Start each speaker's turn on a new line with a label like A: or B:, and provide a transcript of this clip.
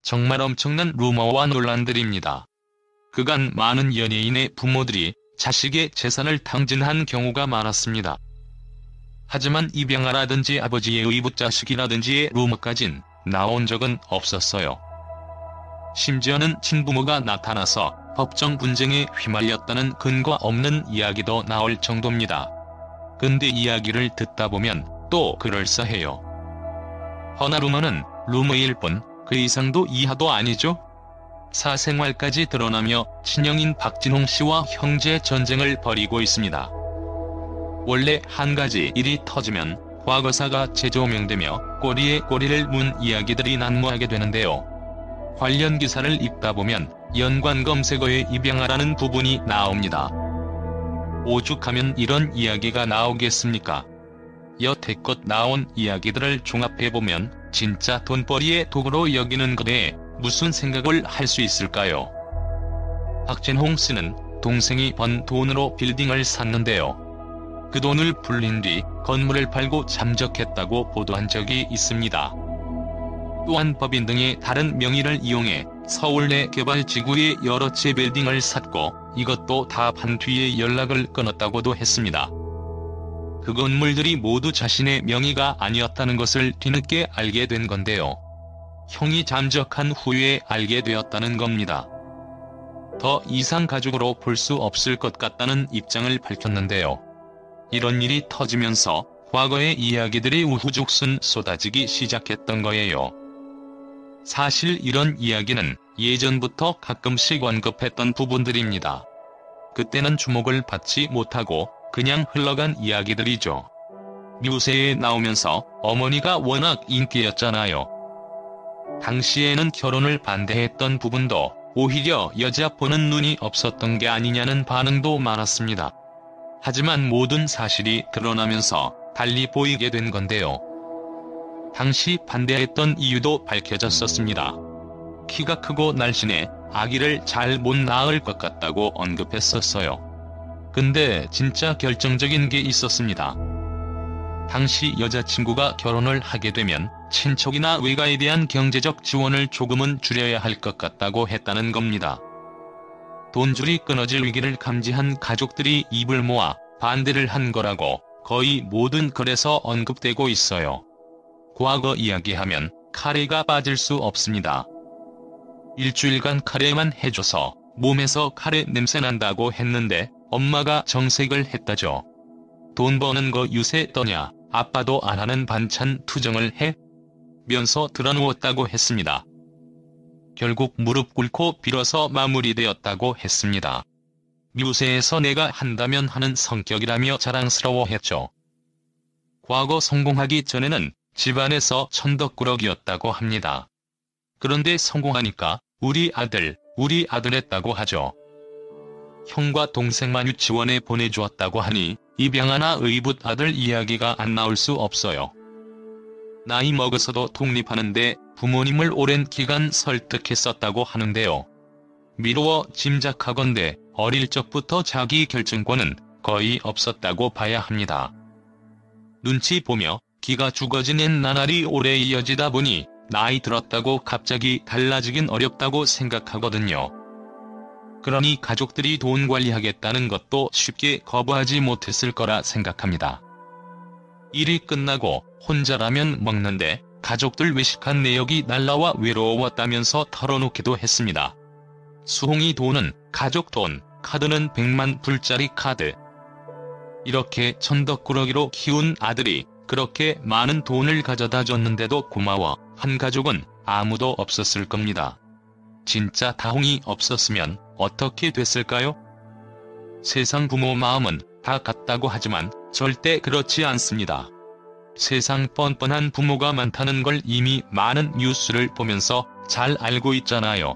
A: 정말 엄청난 루머와 논란들입니다. 그간 많은 연예인의 부모들이 자식의 재산을 탕진한 경우가 많았습니다. 하지만 입양아라든지 아버지의 의붓자식이라든지의 루머까진 나온 적은 없었어요. 심지어는 친부모가 나타나서 법정 분쟁에 휘말렸다는 근거 없는 이야기도 나올 정도입니다. 근데 이야기를 듣다 보면 또 그럴싸해요. 허나 루머는 루머일 뿐 그 이상도 이하도 아니죠? 사생활까지 드러나며 친형인 박진홍 씨와 형제 전쟁을 벌이고 있습니다. 원래 한 가지 일이 터지면 과거사가 재조명되며 꼬리에 꼬리를 문 이야기들이 난무하게 되는데요. 관련 기사를 읽다 보면 연관 검색어에 입양아라는 부분이 나옵니다. 오죽하면 이런 이야기가 나오겠습니까? 여태껏 나온 이야기들을 종합해보면 진짜 돈벌이의 도구로 여기는 것에 무슨 생각을 할 수 있을까요? 박진홍 씨는 동생이 번 돈으로 빌딩을 샀는데요. 그 돈을 불린 뒤 건물을 팔고 잠적했다고 보도한 적이 있습니다. 또한 법인 등의 다른 명의를 이용해 서울 내 개발지구에 여러 채 빌딩을 샀고 이것도 다 판 뒤에 연락을 끊었다고도 했습니다. 그 건물들이 모두 자신의 명의가 아니었다는 것을 뒤늦게 알게 된 건데요. 형이 잠적한 후에 알게 되었다는 겁니다. 더 이상 가족으로 볼 수 없을 것 같다는 입장을 밝혔는데요. 이런 일이 터지면서 과거의 이야기들이 우후죽순 쏟아지기 시작했던 거예요. 사실 이런 이야기는 예전부터 가끔씩 언급했던 부분들입니다. 그때는 주목을 받지 못하고 그냥 흘러간 이야기들이죠. 뮤세에 나오면서 어머니가 워낙 인기였잖아요. 당시에는 결혼을 반대했던 부분도 오히려 여자 보는 눈이 없었던 게 아니냐는 반응도 많았습니다. 하지만 모든 사실이 드러나면서 달리 보이게 된 건데요. 당시 반대했던 이유도 밝혀졌었습니다. 키가 크고 날씬해 아기를 잘 못 낳을 것 같다고 언급했었어요. 근데 진짜 결정적인 게 있었습니다. 당시 여자친구가 결혼을 하게 되면 친척이나 외가에 대한 경제적 지원을 조금은 줄여야 할 것 같다고 했다는 겁니다. 돈줄이 끊어질 위기를 감지한 가족들이 입을 모아 반대를 한 거라고 거의 모든 글에서 언급되고 있어요. 과거 이야기하면 카레가 빠질 수 없습니다. 일주일간 카레만 해줘서 몸에서 카레 냄새 난다고 했는데 엄마가 정색을 했다죠. 돈 버는 거 유세 떠냐, 아빠도 안 하는 반찬 투정을 해? 면서 드러누웠다고 했습니다. 결국 무릎 꿇고 빌어서 마무리되었다고 했습니다. 뮤세에서 내가 한다면 하는 성격이라며 자랑스러워했죠. 과거 성공하기 전에는 집안에서 천덕꾸러기였다고 합니다. 그런데 성공하니까 우리 아들 했다고 하죠. 형과 동생만 유치원에 보내주었다고 하니 입양아나 의붓 아들 이야기가 안 나올 수 없어요. 나이 먹어서도 독립하는데 부모님을 오랜 기간 설득했었다고 하는데요. 미루어 짐작하건대 어릴 적부터 자기 결정권은 거의 없었다고 봐야 합니다. 눈치 보며 기가 죽어지는 나날이 오래 이어지다 보니 나이 들었다고 갑자기 달라지긴 어렵다고 생각하거든요. 그러니 가족들이 돈 관리하겠다는 것도 쉽게 거부하지 못했을 거라 생각합니다. 일이 끝나고 혼자라면 먹는데 가족들 외식한 내역이 날라와 외로웠다면서 털어놓기도 했습니다. 수홍이 돈은 가족 돈, 카드는 100만 불짜리 카드. 이렇게 천덕꾸러기로 키운 아들이 그렇게 많은 돈을 가져다 줬는데도 고마워 한 가족은 아무도 없었을 겁니다. 진짜 다홍이 없었으면 어떻게 됐을까요? 세상 부모 마음은 다 같다고 하지만 절대 그렇지 않습니다. 세상 뻔뻔한 부모가 많다는 걸 이미 많은 뉴스를 보면서 잘 알고 있잖아요.